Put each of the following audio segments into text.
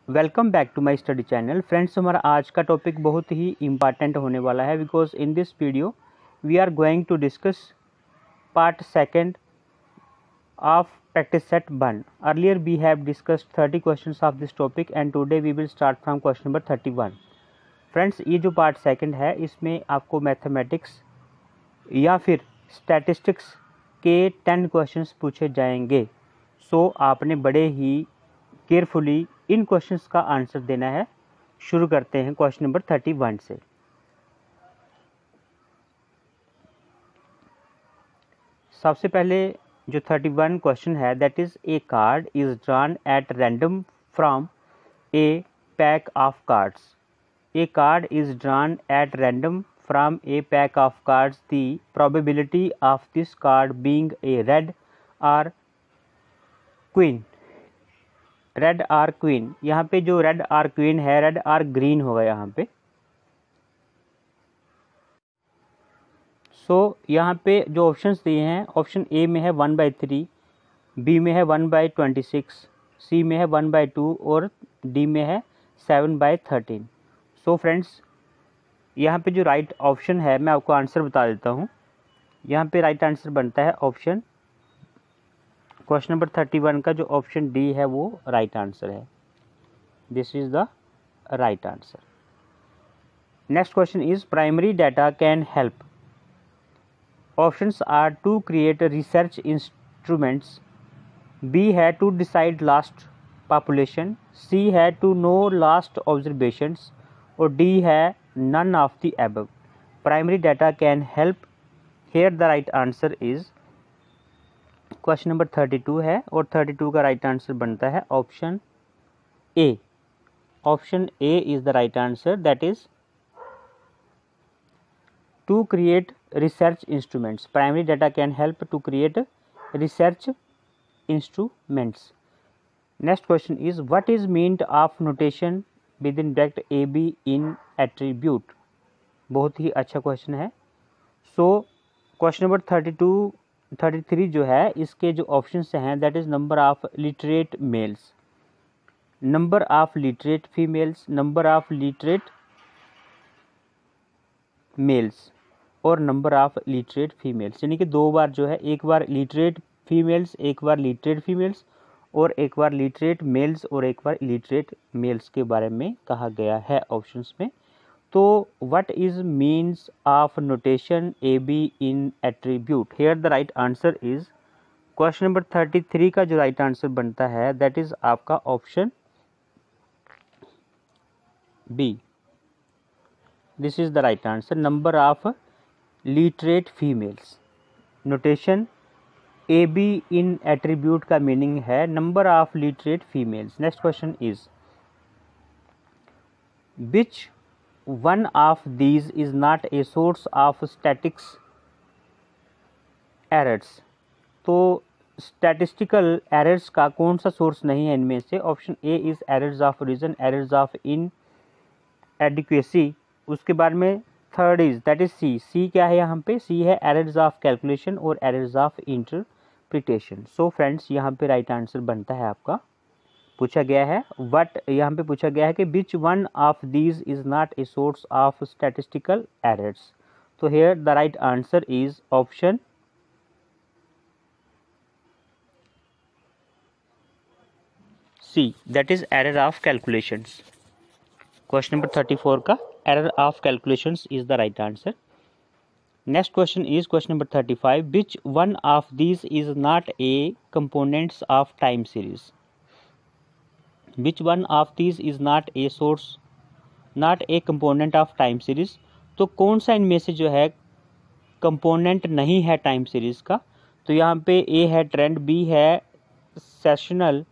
Welcome back to my study channel. Friends, हमारा आज का टॉपिक बहुत ही इम्पॉर्टेंट होने वाला है because in this video we are going to discuss part second of practice set 1। Earlier we have discussed 30 questions of this topic and today we will start from question number 31। Friends, ये जो part second है इसमें आपको mathematics या फिर statistics के 10 questions पूछे जाएंगे। सो आपने बड़े ही केयरफुली इन क्वेश्चंस का आंसर देना है। शुरू करते हैं क्वेश्चन नंबर 31 से। सबसे पहले जो 31 क्वेश्चन है that is a card is drawn at random from A pack of cards. A card is drawn at random from A pack of cards. The probability of this card being a red और queen. Red are queen, यहाँ पे जो red are queen है red are green होगा यहाँ पे। सो यहाँ पे जो ऑप्शंस दिए हैं, ऑप्शन ए में है 1/3, बी में है 1/26, सी में है 1/2 और डी में है 7/13। सो फ्रेंड्स, यहाँ पे जो राइट ऑप्शन है मैं आपको आंसर बता देता हूँ। यहाँ पे राइट आंसर बनता है ऑप्शन, क्वेश्चन नंबर 31 का जो ऑप्शन डी है वो राइट आंसर है। This is the right answer. Next question is primary data can help. Options are to create research instruments, B है to decide last population, C है to know last observations और D है none of the above. Primary data can help, here the right answer is question number 32 है और 32 का right answer बनता है option A. Option A is the right answer, that is to create research instruments. Primary data can help to create research instruments. Next question is what is meant of notation within bracket A B in attribute. बहुत ही अच्छा question है। So question number 33 जो है इसके जो options हैं that is number of literate males, number of literate females, number of literate males और नंबर ऑफ लिटरेट फीमेल्स। यानी कि दो बार जो है, एक बार लिटरेट फीमेल्स, एक बार लिटरेट फीमेल्स और एक बार लिटरेट मेल्स और एक बार लिटरेट मेल्स के बारे में कहा गया है ऑप्शंस में। तो what is means of notation A B in attribute. Here the right answer is question number 33 का जो राइट आंसर बनता है दैट इज आपका option B. This is the right answer, number of literate females. Notation A B in attribute का meaning है number of literate females. Next question is which one of these is not a source of statistics errors। तो statistical errors का कौन सा source नहीं है इनमें से। Option A is errors of reason, errors of inadequacy. उसके बाद में third is that is C. C क्या है यहाँ पे, सी है एरर्स ऑफ कैलकुलेशन और errors of interpretation. So friends, यहाँ पे राइट आंसर बनता है आपका, पूछा गया है व्हाट, यहाँ पे पूछा गया है कि which one of these is not a source of statistical errors. तो here the right answer is option C, that is error of calculations. Question number 34 का error of calculations is the right answer. Next question is question number 35 which one of these is not a components of time series. Which one of these is not a source, not a component of time series। तो कौन सा इनमें से जो है component नहीं है time series का। तो यहाँ पे ए है ट्रेंड, बी है सेशनल,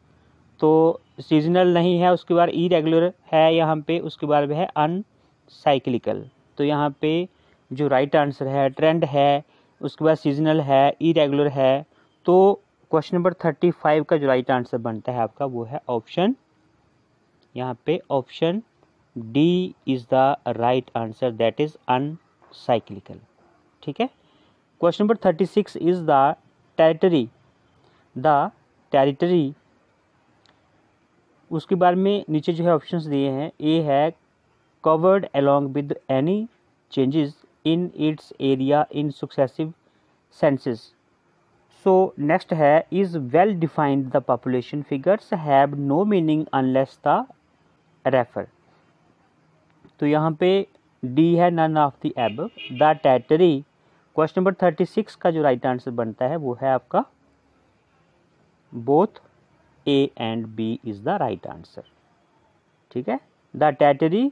तो सीजनल नहीं है, उसके बाद इरेगुलर है यहाँ पे, उसके बाद है अनसाइक्लिकल। तो यहाँ पे जो राइट आंसर है ट्रेंड है, उसके बाद सीजनल है, इरेगुलर है। तो क्वेश्चन नंबर 35 का जो राइट आंसर बनता है आपका वो है ऑप्शन, यहाँ पे option D is the right answer, that is uncyclical. ठीक है। Question number 36 is the territory उसके बाद में नीचे जो है ऑप्शंस दिए हैं, ए है covered along with any changes in its area in successive censuses. So next है is well defined the population figures have no meaning unless the refer. तो यहाँ पे डी है none of the above. The territory, question number 36 का जो right answer बनता है वो है आपका both A and B is the right answer. ठीक है, the territory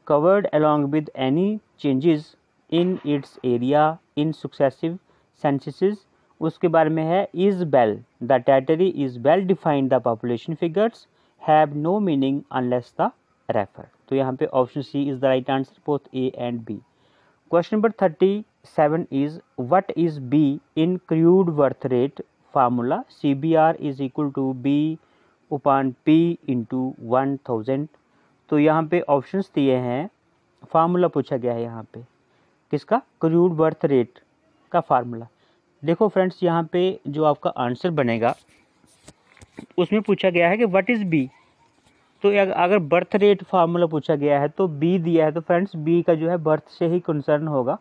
covered along with any changes in its area in successive censuses. उसके बारे में है is well, the territory is well defined the population figures have no meaning unless the refer. तो यहाँ पे option C is the right answer both A and B. Question number 37 is what is B in crude birth rate formula CBR is equal to B upon P into 1000। तो यहाँ पे options दिए हैं, formula पूछा गया है यहाँ पे किसका, क्रूड बर्थ रेट का फार्मूला। देखो फ्रेंड्स, यहाँ पे जो आपका आंसर बनेगा उसमें पूछा गया है कि व्हाट इज बी। तो अगर बर्थ रेट फार्मूला पूछा गया है तो बी दिया है, तो फ्रेंड्स बी का जो है बर्थ से ही कंसर्न होगा।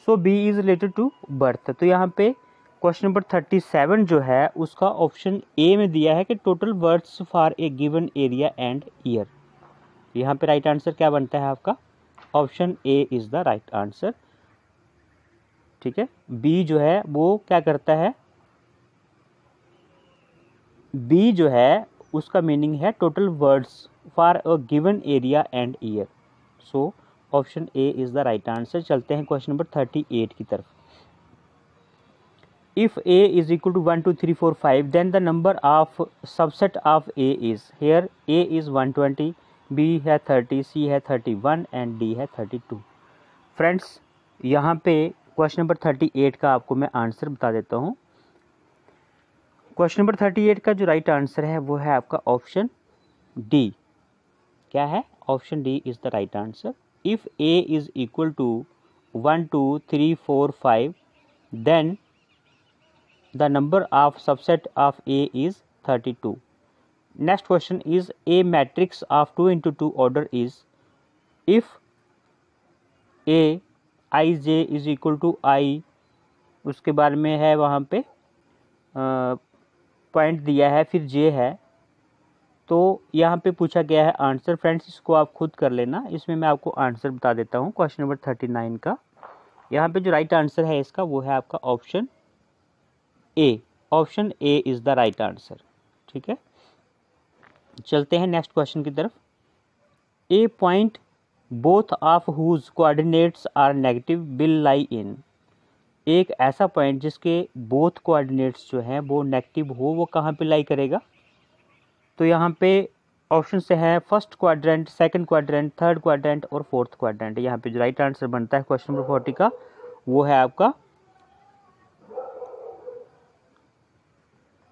So B is related to birth. तो यहाँ पे क्वेश्चन नंबर 37 जो है उसका ऑप्शन ए में दिया है कि total births for a given area and year. यहाँ पे राइट आंसर क्या बनता है आपका, option A is the right answer. ठीक है, बी जो है वो क्या करता है, बी जो है उसका मीनिंग है total words for a given area and year. So option A is the right answer. चलते हैं क्वेश्चन नंबर 38 की तरफ। If A is equal to 1 2 3 4 5 then the number of subset of A is, here A is 120, B है 30, सी है 31 and D है 32। Friends यहाँ पे question number 38 का आपको मैं आंसर बता देता हूँ। क्वेश्चन नंबर 38 का जो राइट आंसर है वो है आपका ऑप्शन डी। क्या है, option D is the right answer. If A is equal to 1 2 3 4 5 then the number of subset of A is 32। Next question is a matrix of 2 into 2 order is if A I J is equal to I, उसके बाद में है वहाँ पे point दिया है, फिर जे है। तो यहाँ पे पूछा गया है आंसर। फ्रेंड्स इसको आप खुद कर लेना, इसमें मैं आपको आंसर बता देता हूँ क्वेश्चन नंबर 39 का। यहाँ पे जो राइट आंसर है इसका वो है आपका option A. Option A is the right answer. ठीक है, चलते हैं नेक्स्ट क्वेश्चन की तरफ। A point both of whose coordinates are negative will lie in, एक ऐसा पॉइंट जिसके बोथ कोऑर्डिनेट्स जो हैं वो नेगेटिव हो, वो कहाँ पे लाई करेगा। तो यहाँ पे ऑप्शन से है first quadrant, second quadrant, third quadrant और फोर्थ क्वाड्रेंट। यहाँ पे जो राइट आंसर बनता है क्वेश्चन नंबर 40 का वो है आपका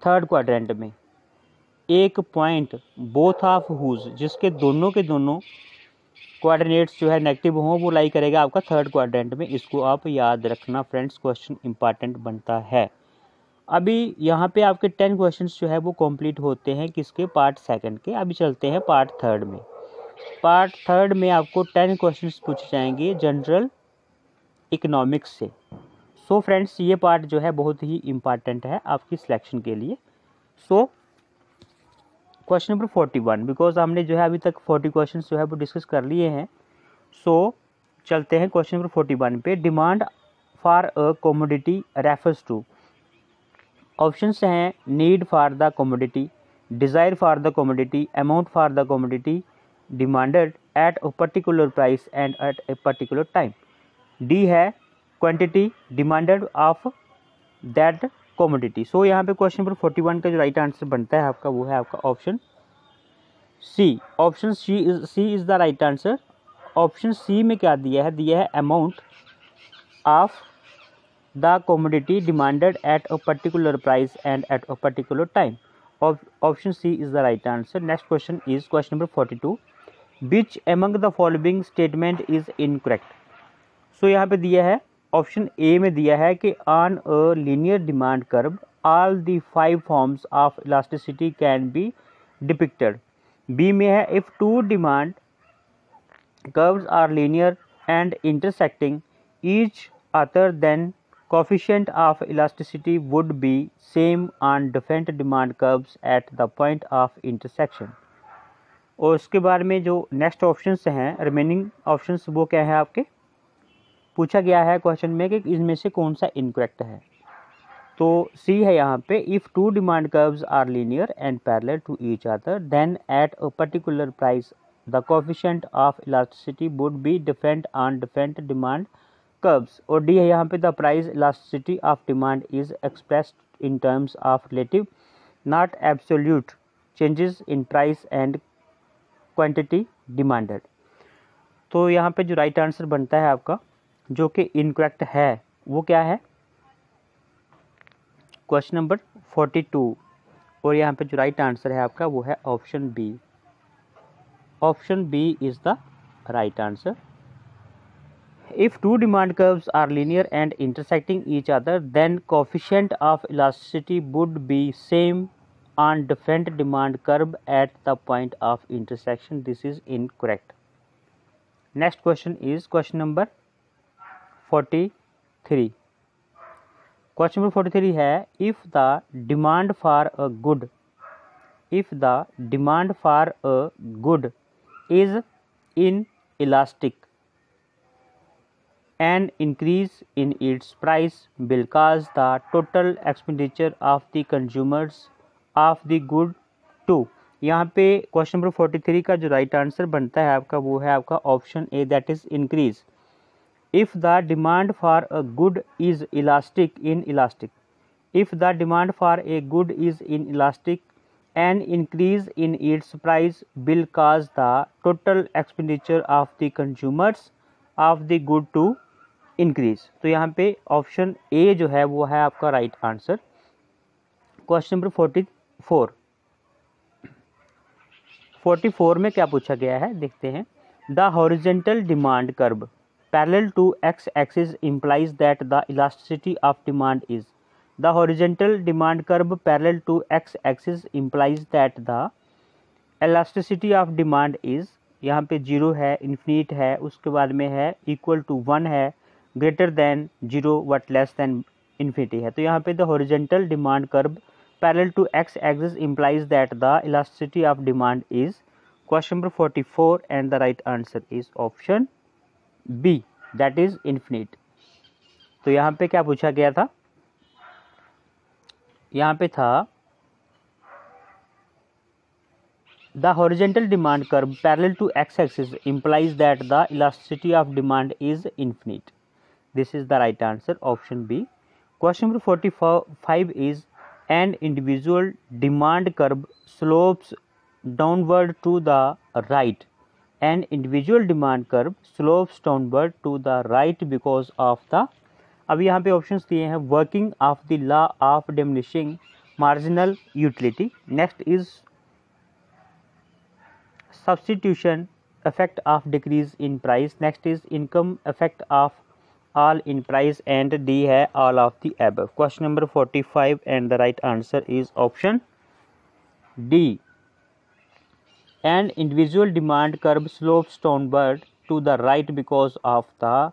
थर्ड क्वाड्रेंट में। एक पॉइंट बोथ ऑफ हुज, जिसके दोनों के दोनों कोऑर्डिनेट्स जो है नेगेटिव हों, वो लाई करेगा आपका थर्ड क्वाड्रेंट में। इसको आप याद रखना फ्रेंड्स, क्वेश्चन इंपॉर्टेंट बनता है। अभी यहाँ पे आपके 10 क्वेश्चंस जो है वो कंप्लीट होते हैं किसके, पार्ट सेकंड के। अभी चलते हैं पार्ट थर्ड में। पार्ट थर्ड में आपको 10 क्वेश्चंस पूछे जाएंगे जनरल इकोनॉमिक्स से। सो फ्रेंड्स ये पार्ट जो है बहुत ही इम्पॉर्टेंट है आपकी सिलेक्शन के लिए। सो क्वेश्चन नंबर 41, बिकॉज हमने जो है अभी तक 40 क्वेश्चन जो है वो डिस्कस कर लिए हैं। सो चलते हैं क्वेश्चन नंबर 41 पे। Demand for a commodity refers to, options हैं need for the commodity, desire for the commodity, amount for the commodity, demanded at a particular price and at a particular time. D है quantity demanded of that commodity. So यहाँ पे question number 41 का जो right answer बनता है आपका वो है आपका option C. Option C is the right answer. Option C में क्या दिया है, दिया है amount of the commodity demanded at a particular price and at a particular time. Option C is the right answer. Next question is question number 42, which among the following statement is incorrect. So यहाँ पे दिया है option ए में दिया है कि on a linear demand curve all the 5 forms of elasticity can be depicted. B में है if two demand curves are linear and intersecting each other then coefficient of elasticity would be same on different demand curves at the point of intersection। और उसके बारे में जो next options हैं, remaining options, वो क्या है आपके, पूछा गया है क्वेश्चन में कि इसमें से कौन सा इनकरेक्ट है। तो सी है यहाँ पे, if two demand curves are linear and parallel to each other then at a particular price the coefficient of elasticity would be different on different demand curves. और डी है यहाँ पे, the price elasticity of demand is expressed in terms of relative not absolute changes in price and quantity demanded. तो यहाँ पे जो right answer बनता है आपका, जो कि इनकरेक्ट है, वो क्या है, क्वेश्चन नंबर 42। और यहाँ पे जो राइट आंसर है आपका वो है option B. Option B is the right answer. If two demand curves are linear and intersecting each other, then coefficient of elasticity would be same on different demand curve at the point of intersection. This is incorrect. Next question is question number 43. Question number 43 है, if the demand for a good is inelastic, an increase in its price will cause the total expenditure of the consumers of the good to। यहाँ पे question number 43 का जो right answer बनता है आपका, वो है आपका option A, that is increase. If the demand for a good is elastic inelastic, if the demand for a good is inelastic an increase in its price will cause the total expenditure of the consumers of the good to increase. तो यहाँ पे option A जो है वो है आपका right answer. Question number 44 में क्या पूछा गया है, देखते हैं। The horizontal demand curve parallel to X axis implies that the elasticity of demand is. The horizontal demand curve parallel to X axis implies that the elasticity of demand is. यहाँ पे 0 है, इन्फिनिट है, उसके बाद में है equal to 1 है, greater than 0 but less than infinity है। तो यहाँ पे the horizontal demand curve parallel to X axis implies that the elasticity of demand is. Question number 44 and the right answer is option B, that is infinite. तो यहाँ पे क्या पूछा गया था, यहाँ पे था the horizontal demand curve parallel to x-axis implies that the elasticity of demand is infinite. This is the right answer, option B. Question number 45 is, an individual demand curve slopes downward to the right. An individual demand curve slopes downward to the right because of the, अब यहाँ पे options दिए हैं, working of the law of diminishing marginal utility. Next is substitution effect of decrease in price, next is income effect of all in price, and D है all of the above। question number 45 and the right answer is option D। an individual demand curve slopes downward to the right because of the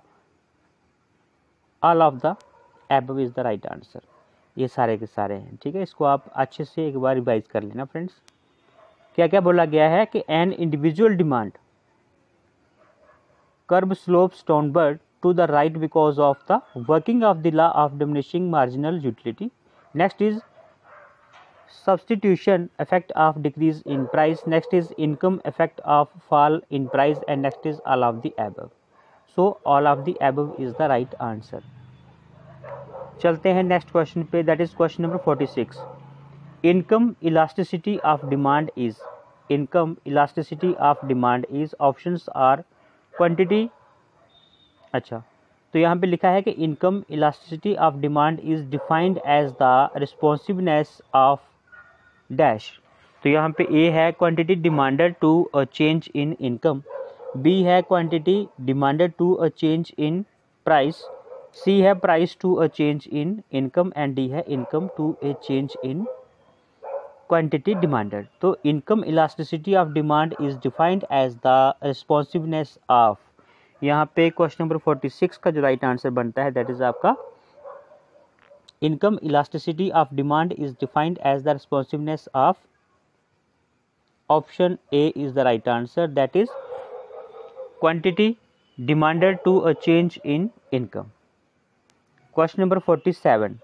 all of the above is the right answer। ये सारे के सारे हैं, ठीक है। इसको आप अच्छे से एक बार रिवाइज कर लेना फ्रेंड्स। क्या क्या बोला गया है कि an individual demand curve slopes downward to the right because of the working of the law of diminishing marginal utility. Next is substitution effect of decrease in price, next is income effect of fall in price, and next is all of the above। so all of the above is the right answer। चलते हैं next question पे, that is question number 46। income elasticity of demand is, income elasticity of demand is, options are quantity। अच्छा, तो यहाँ पे लिखा है कि income elasticity of demand is defined as the responsiveness of dash. तो यहाँ पे ए है quantity demanded to a change in income, B है quantity demanded to a change in price, C है price to a change in income, and D है income to a change in quantity demanded. तो income elasticity of demand is defined as the responsiveness of, यहाँ पे question number 46 का जो right answer बनता है that is आपका income elasticity of demand is defined as the responsiveness of, option A is the right answer, that is quantity demanded to a change in income. Question number 47.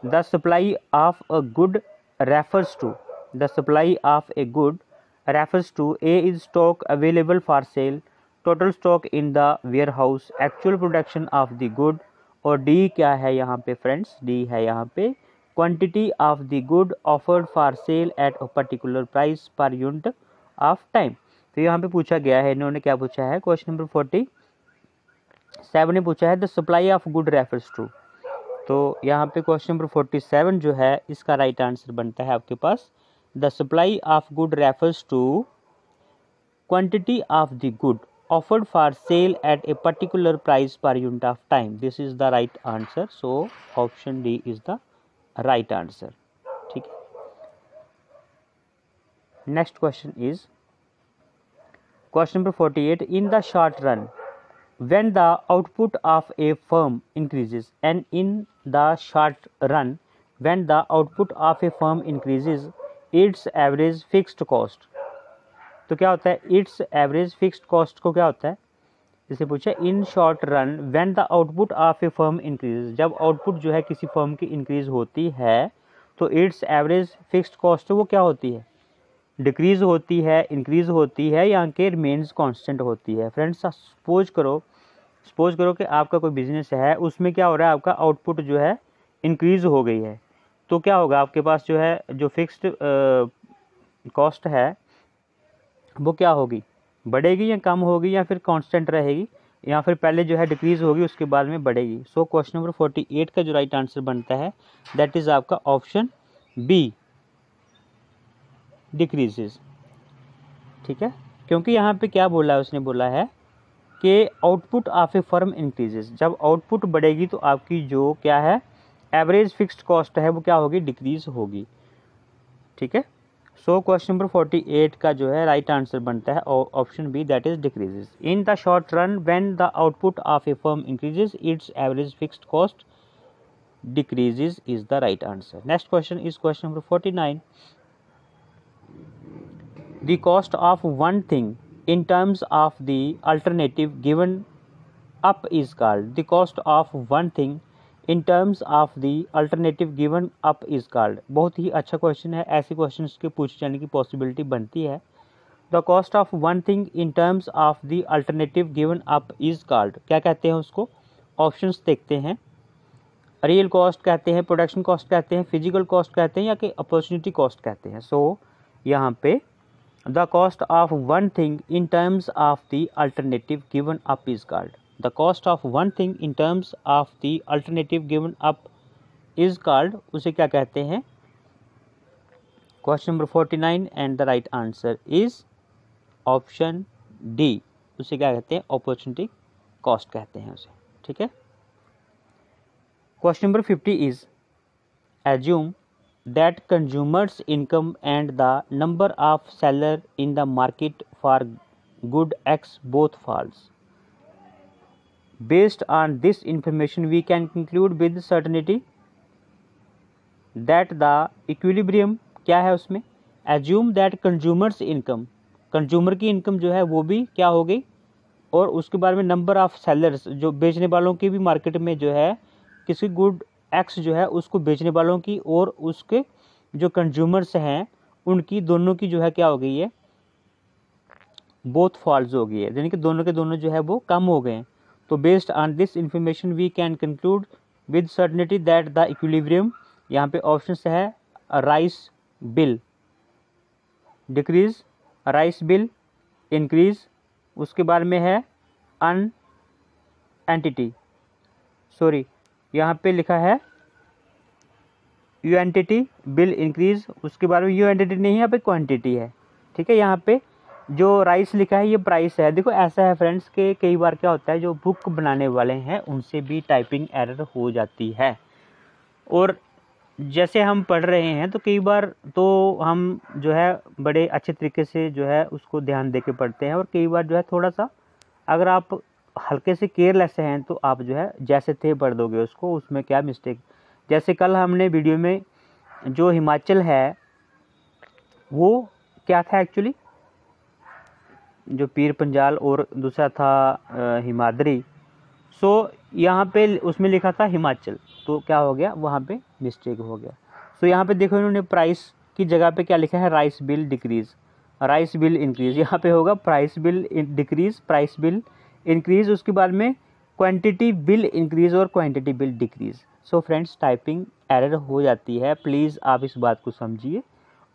The supply of a good refers to, the supply of a good refers to A is stock available for sale, total stock in the warehouse, actual production of the good, और D क्या है यहाँ पे friends, D है यहाँ पे quantity of the good offered for sale at a particular price per unit of time। तो यहाँ पे पूछा गया है, इन्होंने क्या पूछा है, क्वेश्चन नंबर 47 ने पूछा है the supply of good refers to. तो यहाँ पे क्वेश्चन नंबर 47 जो है इसका राइट आंसर बनता है आपके पास the supply of good refers to quantity of the good offered for sale at a particular price per unit of time. This is the right answer, so option D is the right answer. ठीक है, next question is question number 48। In the short run when the output of a firm increases, and in the short run when the output of a firm increases its average fixed cost। तो क्या होता है its average fixed cost को क्या होता है, जैसे पूछा in short run when the output of a firm increases, जब आउटपुट जो है किसी फर्म की इंक्रीज होती है तो its average fixed cost वो क्या होती है, डिक्रीज होती है, इंक्रीज होती है, या के रिमेन्स कांस्टेंट होती है। फ्रेंड्स सपोज करो कि आपका कोई बिजनेस है, उसमें क्या हो रहा है, आपका आउटपुट जो है इंक्रीज हो गई है, तो क्या होगा, आपके पास जो है जो फिक्स्ड कॉस्ट है वो क्या होगी, बढ़ेगी या कम होगी या फिर कांस्टेंट रहेगी, या फिर पहले जो है डिक्रीज होगी उसके बाद में बढ़ेगी। सो क्वेश्चन नंबर 48 का जो राइट आंसर बनता है दैट इज आपका ऑप्शन बी, डिक्रीजेस। ठीक है, क्योंकि यहाँ पे क्या बोला है, उसने बोला है कि output of a firm increases, जब आउटपुट बढ़ेगी तो आपकी जो क्या है एवरेज फिक्स्ड कॉस्ट है वो क्या होगी, डिक्रीज होगी। ठीक है, सो क्वेश्चन नंबर 48 का जो है राइट आंसर बनता है option B, that is decreases. In the short run when the output of a firm increases its average fixed cost decreases is the right answer. Next question is question number 49। The cost of one thing in terms of the alternative given up is called, the cost of one thing in terms of the alternative given up is called। बहुत ही अच्छा question है, ऐसे questions के पूछे जाने की possibility बनती है। The cost of one thing in terms of the alternative given up is called, क्या कहते हैं उसको, ऑप्शंस देखते हैं, रियल कॉस्ट कहते हैं, प्रोडक्शन कॉस्ट कहते हैं, फिजिकल कॉस्ट कहते हैं, या कि अपॉर्चुनिटी कॉस्ट कहते हैं। सो यहाँ पे the cost of one thing in terms of the alternative given up is called, the cost of one thing in terms of the alternative given up is called, उसे क्या कहते हैं, question number 49 and the right answer is option D, उसे क्या कहते हैं, opportunity cost कहते हैं उसे। ठीक है, question number 50 is assume that consumers income and the number of seller in the market for good X both falls। Based on this information we can conclude with certainty that the equilibrium क्या है उसमें, assume that consumers income, consumer की income जो है वो भी क्या हो गई, और उसके बारे में नंबर ऑफ सेलर्स, जो बेचने वालों की भी मार्केट में जो है किसी गुड एक्स जो है उसको बेचने वालों की और उसके जो कंज्यूमर्स हैं उनकी दोनों की जो है क्या हो गई है, बोथ फॉल्स हो गई है, यानी कि दोनों के दोनों जो है वो कम हो गए हैं। तो based on this information we can conclude with certainty that the equilibrium, यहाँ पे ऑप्शन है rice will decrease, rice will increase, उसके बाद में है अन एंटिटी, सॉरी यहाँ पे लिखा है यू एंटिटी बिल इंक्रीज, उसके बाद में यू एंटिटी नहीं है, यहाँ पे क्वांटिटी है। ठीक है, यहाँ पे जो राइस लिखा है ये प्राइस है। देखो ऐसा है फ्रेंड्स के कई बार क्या होता है जो बुक बनाने वाले हैं उनसे भी टाइपिंग एरर हो जाती है, और जैसे हम पढ़ रहे हैं तो कई बार तो हम जो है बड़े अच्छे तरीके से जो है उसको ध्यान दे के पढ़ते हैं, और कई बार जो है थोड़ा सा अगर आप हल्के से केयरलेस हैं तो आप जो है जैसे थे पढ़ दोगे उसको, उसमें क्या मिस्टेक। जैसे कल हमने वीडियो में जो हिमाचल है वो क्या था एक्चुअली, जो पीर पंजाल और दूसरा था हिमाद्री। सो यहाँ पे उसमें लिखा था हिमाचल, तो क्या हो गया वहाँ पे मिस्टेक हो गया। सो यहाँ पे देखो इन्होंने प्राइस की जगह पे क्या लिखा है, rice will decrease, rice will increase. यहाँ पे होगा price will decrease, price will increase, उसके बाद में क्वांटिटी बिल इंक्रीज और quantity will decrease. So friends typing error हो जाती है, प्लीज़ आप इस बात को समझिए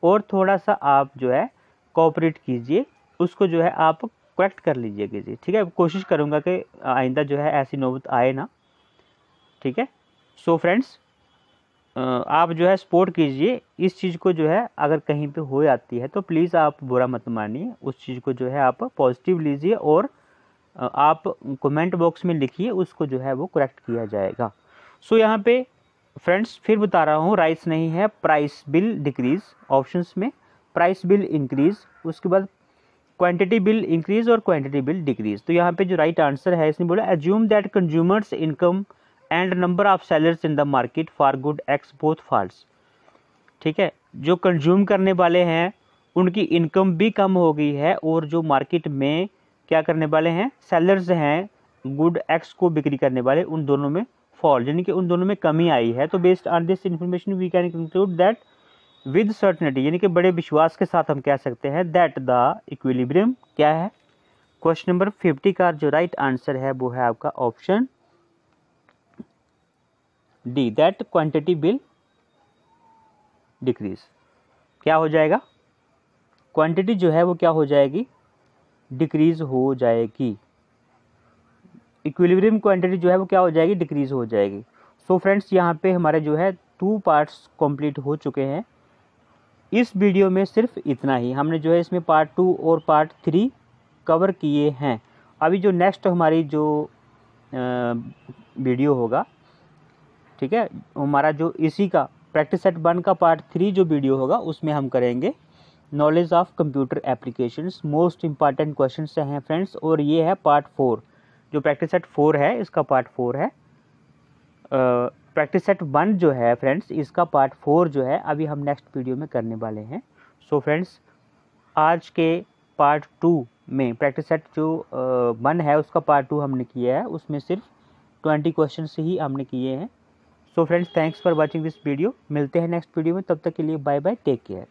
और थोड़ा सा आप जो है कोऑपरेट कीजिए, उसको जो है आप करेक्ट कर लीजिएगा जी, ठीक है। कोशिश करूँगा कि आइंदा जो है ऐसी नौबत आए ना, ठीक है। सो फ्रेंड्स आप जो है सपोर्ट कीजिए इस चीज़ को, जो है अगर कहीं पे हो जाती है तो प्लीज़ आप बुरा मत मानिए, उस चीज़ को जो है आप पॉजिटिव लीजिए और आप कमेंट बॉक्स में लिखिए, उसको जो है वो करेक्ट किया जाएगा। सो यहाँ पे फ्रेंड्स फिर बता रहा हूँ, राइस नहीं है, प्राइस बिल डिक्रीज ऑप्शंस में, प्राइस बिल इंक्रीज, उसके बाद क्वांटिटी बिल इंक्रीज और क्वांटिटी बिल डिक्रीज। तो यहाँ पे जो राइट आंसर है इसने बोला assume that consumers income and number of sellers in the market for good X both falls, ठीक है। जो कंज्यूम करने वाले हैं उनकी इनकम भी कम हो गई है, और जो मार्केट में क्या करने वाले हैं, सेलर्स हैं गुड एक्स को बिक्री करने वाले, उन दोनों में फॉल यानी कि उन दोनों में कमी आई है। तो based on this information we can conclude that with certainty, यानी कि बड़े विश्वास के साथ हम कह सकते हैं दैट द इक्विलिब्रियम क्या है। क्वेश्चन नंबर 50 का जो राइट आंसर है वो है आपका option D, that quantity will decrease. क्या हो जाएगा, क्वांटिटी जो है वो क्या हो जाएगी, डिक्रीज हो जाएगी। इक्विलिब्रियम क्वांटिटी जो है वो क्या हो जाएगी, डिक्रीज हो जाएगी। सो फ्रेंड्स यहाँ पे हमारे जो है 2 पार्ट्स कंप्लीट हो चुके हैं। इस वीडियो में सिर्फ इतना ही, हमने जो है इसमें पार्ट 2 और पार्ट 3 कवर किए हैं। अभी जो नेक्स्ट हमारी जो वीडियो होगा, ठीक है, हमारा जो इसी का प्रैक्टिस सेट 1 का पार्ट 3 जो वीडियो होगा उसमें हम करेंगे knowledge of computer applications, most important questions हैं फ्रेंड्स। और ये है पार्ट 4, जो प्रैक्टिस सेट 4 है इसका पार्ट 4 है। प्रैक्टिस सेट 1 जो है फ्रेंड्स इसका पार्ट 4 जो है अभी हम नेक्स्ट वीडियो में करने वाले हैं। सो फ्रेंड्स आज के पार्ट 2 में प्रैक्टिस सेट जो 1 है उसका पार्ट 2 हमने किया है, उसमें सिर्फ 20 क्वेश्चन ही हमने किए हैं। So friends thanks for watching this video, मिलते हैं नेक्स्ट वीडियो में, तब तक के लिए बाय बाय, टेक केयर।